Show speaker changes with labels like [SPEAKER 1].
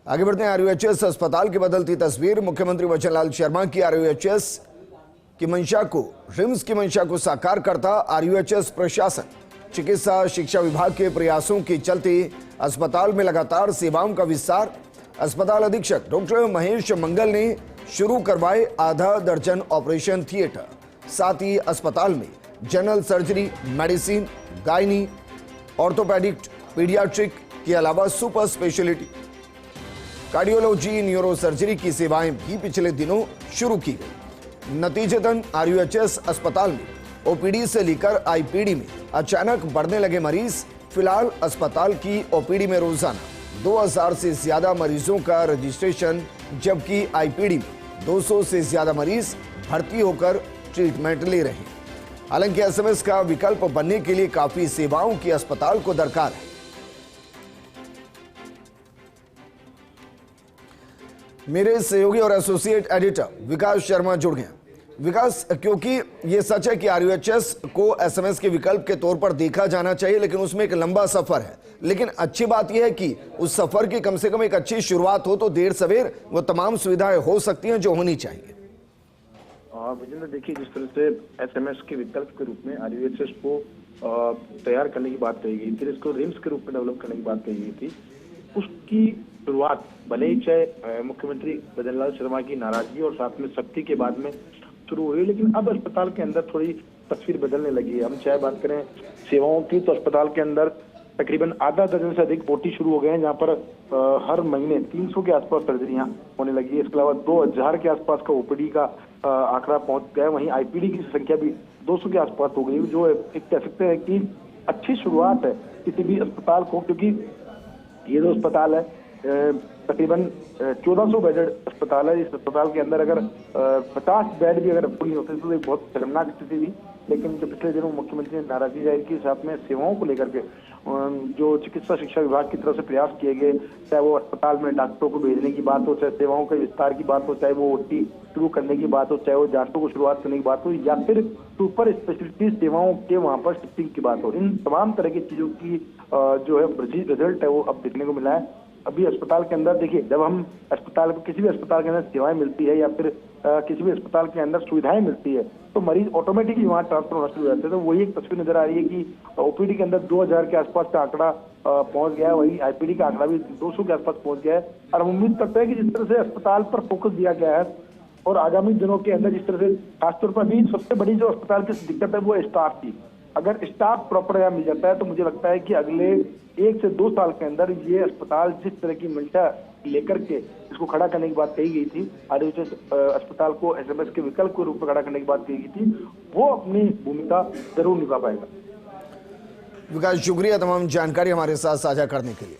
[SPEAKER 1] आगे बढ़ते हैं। आरयूएचएस अस्पताल की बदलती तस्वीर। मुख्यमंत्री वचनलाल शर्मा की आरयूएचएस की मंशा को, रिम्स की मंशा को साकार करता आरयूएचएस प्रशासन। चिकित्सा शिक्षा विभाग के प्रयासों की चलते अस्पताल में लगातार सेवाओं का विस्तार। अस्पताल अधीक्षक डॉक्टर महेश मंगल ने शुरू करवाए आधा दर्जन ऑपरेशन थिएटर। साथ ही अस्पताल में general surgery, medicine, gynae, orthopaedic, paediatric के अलावा super speciality, cardiology, neuro surgery की सेवाएं भी पिछले दिनों शुरू की गई। नतीजतन आरयूएचएस अस्पताल में ओपीडी से लेकर आईपीडी में अचानक बढ़ने लगे मरीज। फिलहाल अस्पताल की ओपीडी में रोजाना 2000 से ज्यादा मरीजों का रजिस्ट्रेशन, जबकि आईपीडी में 200 से ज्यादा मरीज भर्ती होकर ट्रीटमेंट ले रहे हैं। हालांकि एसएमएस का विकल्प बनने के लिए काफी सेवाओं की अस्पताल को दरकार है। मेरे सहयोगी और एसोसिएट एडिटर विकास शर्मा जुड़ गए। विकास, क्योंकि ये सच है कि आरयूएचएस को एसएमएस के विकल्प के तौर पर देखा जाना चाहिए, लेकिन उसमें एक लंबा सफर है। लेकिन अच्छी बात यह है कि उस सफर की कम से कम एक अच्छी शुरुआत हो तो देर सवेर वो तमाम सुविधाएं हो सकती हैं जो होनी चाहिए।
[SPEAKER 2] विजेंद्र, देखिए, जिस तरह से एसएमएस के विकल्प के रूप में आरयूएचएस को तैयार करने की बात कही गई, फिर इसको रिम्स के रूप में डेवलप करने की बात कही गई थी, उसकी शुरुआत भले ही चाहे मुख्यमंत्री वचनलाल शर्मा की नाराजगी और साथ में सख्ती के बाद में शुरू हुई, लेकिन अब अस्पताल के अंदर थोड़ी तस्वीर बदलने लगी है। हम चाहे बात करें सेवाओं की, तो अस्पताल के अंदर तकरीबन आधा दर्जन से अधिक ओटी शुरू हो गए हैं, जहां पर हर महीने 300 के आसपास सर्जरियां होने लगी है। इसके अलावा 2000 के आसपास का ओपीडी का आंकड़ा पहुंच गया। वहीं आईपीडी की संख्या भी 200 के आसपास हो गई, जो एक कह सकते हैं कि अच्छी शुरुआत है किसी भी अस्पताल को, क्योंकि ये जो अस्पताल है तकरीबन 1400 बेडेड अस्पताल है। इस अस्पताल के अंदर अगर 50 बेड भी अगर पूरी होते तो एक बहुत शर्मनाक स्थिति थी। लेकिन जो पिछले दिनों मुख्यमंत्री ने नाराजगी जाहिर की, साथ में सेवाओं को लेकर के जो चिकित्सा शिक्षा विभाग की तरफ से प्रयास किए गए, चाहे वो अस्पताल में डॉक्टरों को भेजने की बात हो, चाहे सेवाओं के विस्तार की बात हो, चाहे वो ओटी शुरू करने की बात हो, चाहे वो जांचों को शुरुआत करने की बात हो, या फिर सुपर स्पेशलिटी सेवाओं के वहां पर शिफ्टिंग की बात हो, इन तमाम तरह की चीजों की जो है रिजल्ट है वो अब देखने को मिला है। अभी अस्पताल के अंदर देखिए, जब हम अस्पताल को, किसी भी अस्पताल के अंदर सेवाएं मिलती है या फिर किसी भी अस्पताल के अंदर सुविधाएं मिलती है, तो मरीज ऑटोमेटिकली वहां ट्रांसफर होना शुरू हो जाते हैं। तो वही एक तस्वीर नजर आ रही है कि ओपीडी के अंदर 2000 के आसपास का आंकड़ा पहुंच गया है, वही आईपीडी का आंकड़ा भी 200 के आसपास पहुंच गया है। और हम उम्मीद करते हैं कि जिस तरह से अस्पताल पर फोकस दिया गया है और आगामी दिनों के अंदर जिस तरह से, खासतौर पर अभी सबसे बड़ी जो अस्पताल की दिक्कत है वो स्टाफ की, अगर स्टाफ प्रॉपर यहाँ मिल जाता है तो मुझे लगता है कि अगले 1 से 2 साल के अंदर ये अस्पताल जिस तरह की मंशा लेकर के इसको खड़ा करने की बात कही गई थी, आरयूएचएस अस्पताल को एसएमएस के विकल्प के रूप में खड़ा करने की बात कही गई थी, वो अपनी भूमिका जरूर निभा पाएगा।
[SPEAKER 1] विकास, शुक्रिया तमाम जानकारी हमारे साथ साझा करने के लिए।